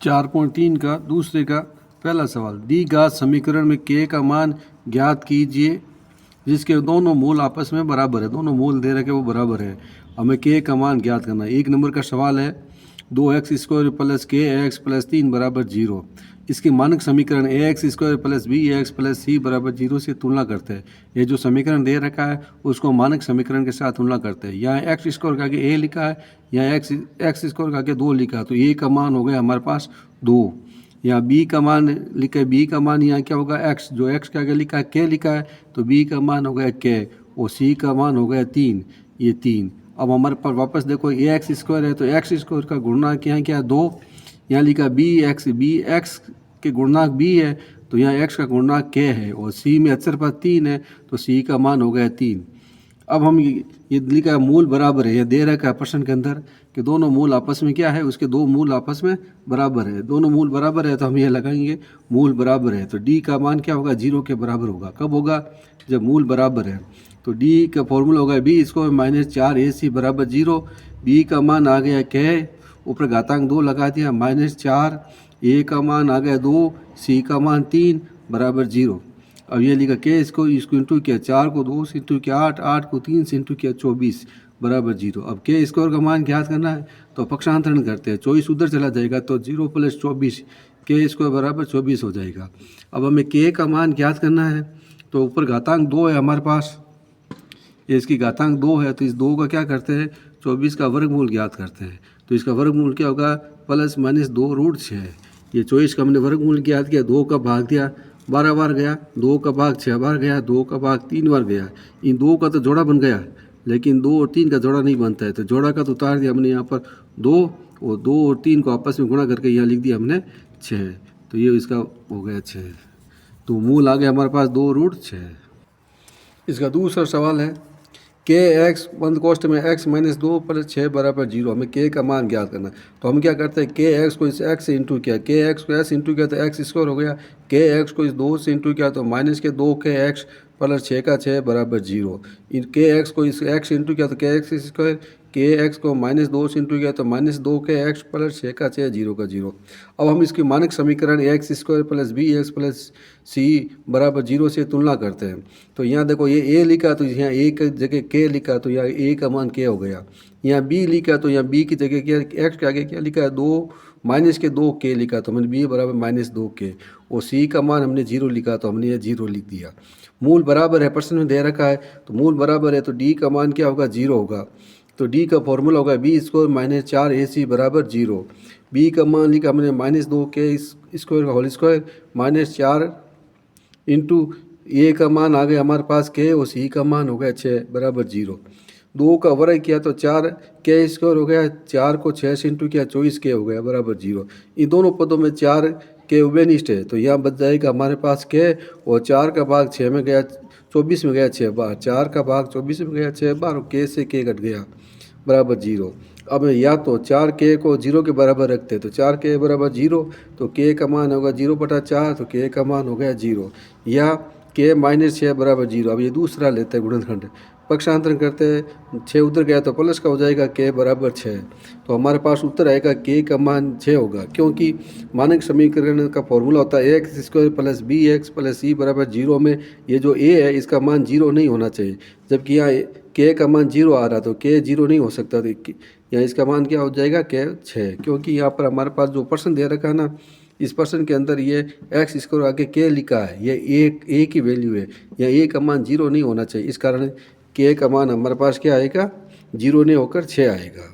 4.3 का दूसरे का पहला सवाल, दी घात समीकरण में k का मान ज्ञात कीजिए जिसके दोनों मूल आपस में बराबर है। दोनों मूल दे रखे वो बराबर है, हमें k का मान ज्ञात करना है। 1 नंबर का सवाल है 2x² प्लस के एक्स प्लस 3 बराबर 0। इसकी मानक समीकरण ax² plus bx plus c बराबर 0 से तुलना करते हैं। ये जो समीकरण दे रखा है उसको मानक समीकरण के साथ तुलना करते हैं। यहाँ x² का आगे a लिखा है, यहाँ x² का आगे 2 लिखा है, तो a का मान हो गया हमारे पास 2। यहाँ b का मान लिखा है, b का मान यहाँ क्या होगा x, जो x के आगे लिखा है k लिखा है, तो b का मान हो गया k और c का मान हो गया 3, ये 3। अब हमारे पास वापस देखो ax² है, तो x² का गुणनक यहाँ क्या 2, यहाँ लिखा bx के गुणनक b है, तो यहाँ x का गुणनक k है और c में अक्षर पर 3 है, तो c का मान हो गया 3। अब हम ये लिखा है मूल बराबर है, ये दे रखा है प्रश्न के अंदर कि दोनों मूल आपस में क्या है, उसके दो मूल आपस में बराबर है। दोनों मूल बराबर है तो हम ये लगाएंगे मूल बराबर है, तो d का मान क्या होगा 0 के बराबर होगा। कब होगा, जब मूल बराबर है। तो d का फॉर्मूला होगा b² माइनस 4ac बराबर 0। b का मान आ गया k, ऊपर घातांक 2 लगा दिया, -4, a का मान आ गया 2, c का मान 3 बराबर 0। अब ये लिखा k इसको इंटू किया, 4 को 2 से इंटू किया 8, 8 को 3 से इंटू किया 24 बराबर 0। अब k² का मान ज्ञात करना है तो पक्षांतरण करते हैं, 24 उधर चला जाएगा तो 0 + 24 k² बराबर 24 हो जाएगा। अब हमें k का मान ज्ञात करना है, तो ऊपर घातांक 2 है हमारे पास, ये इसकी घातांक 2 है, तो इस 2 का क्या करते हैं 24 का वर्गमूल ज्ञात करते हैं। तो इसका वर्गमूल क्या होगा +-2√6। ये 24 का हमने वर्गमूल ज्ञात किया, 2 का भाग दिया 12 बार गया, 2 का भाग 6 बार गया, 2 का भाग 3 बार गया। इन 2 का तो जोड़ा बन गया, लेकिन 2 और 3 का जोड़ा नहीं बनता है, तो जोड़ा का तो उतार दिया हमने यहाँ पर 2 और 2 और 3 को आपस में गुणा करके यहाँ लिख दिया हमने 6, तो ये इसका हो गया 6। तो मूल आ गया हमारे पास 2√6। इसका दूसरा सवाल है kx बंद कोष्ठ में x - 2 + 6 बराबर 0। हमें k का मान ज्ञात करना है, तो हम क्या करते हैं kx को इस x से इंटू किया, kx को s इंटू किया तो x² हो गया, kx को इस 2 से इंटू किया तो -2kx + 6 का 6 बराबर 0। इन kx को इस x इंटू किया तो kx², kx को -2 से इंटू किया तो -2kx + 6 का 6 0 का 0। अब हम इसकी मानक समीकरण ax² plus bx plus c बराबर 0 से तुलना करते हैं। तो यहाँ देखो ये a लिखा तो यहाँ a की जगह k लिखा, तो यहाँ a का मान k हो गया। यहाँ b लिखा तो यहाँ b की जगह क्या x के आगे क्या लिखा है 2 -2k लिखा, तो हमने b बराबर -2k और c का मान हमने 0 लिखा, तो हमने ये 0 लिख दिया। मूल बराबर है, प्रश्न में दे रखा है तो मूल बराबर है, तो d का मान क्या होगा 0 होगा। तो d का फॉर्मूला होगा b² माइनस 4ac बराबर 0। b का मान लिखा हमने -2k² का होल स्क्वायर -4 इंटू a का मान आ गया हमारे पास k और c का मान हो गया 6 बराबर 0। 2 का वर्ग किया तो 4k² हो गया, 4 को 6 से इंटू किया 24k हो गया बराबर 0। इन दोनों पदों में 4k उभयनिष्ठ है, तो यहाँ बच जाएगा हमारे पास k और 4 का भाग 6 में गया 24 में गया 6 बार, 4 का भाग 24 में गया 6 बार और k से k कट गया बराबर 0। अब या तो 4k को 0 के बराबर रखते हैं, तो 4k बराबर 0, तो k का मान होगा 0/4, तो k का मान हो गया 0, या k -6 बराबर 0। अब ये दूसरा लेते हैं गुणनखंड, पक्षांतरण करते हैं, 6 उधर गया तो प्लस का हो जाएगा k बराबर 6, तो हमारे पास उत्तर आएगा k का मान 6 होगा, क्योंकि मानक समीकरण का फॉर्मूला होता है ax² plus bx plus c बराबर 0 में ये जो a है इसका मान 0 नहीं होना चाहिए, जबकि यहाँ k का मान 0 आ रहा, तो k 0 नहीं हो सकता, तो यहाँ इसका मान क्या हो जाएगा k 6, क्योंकि यहाँ पर हमारे पास जो प्रश्न दे रखा है ना, इस प्रश्न के अंदर ये x² आगे k लिखा है, ये a की वैल्यू है, या a का मान 0 नहीं होना चाहिए, इस कारण k का मान हमारे पास क्या आएगा 0 नहीं होकर 6 आएगा।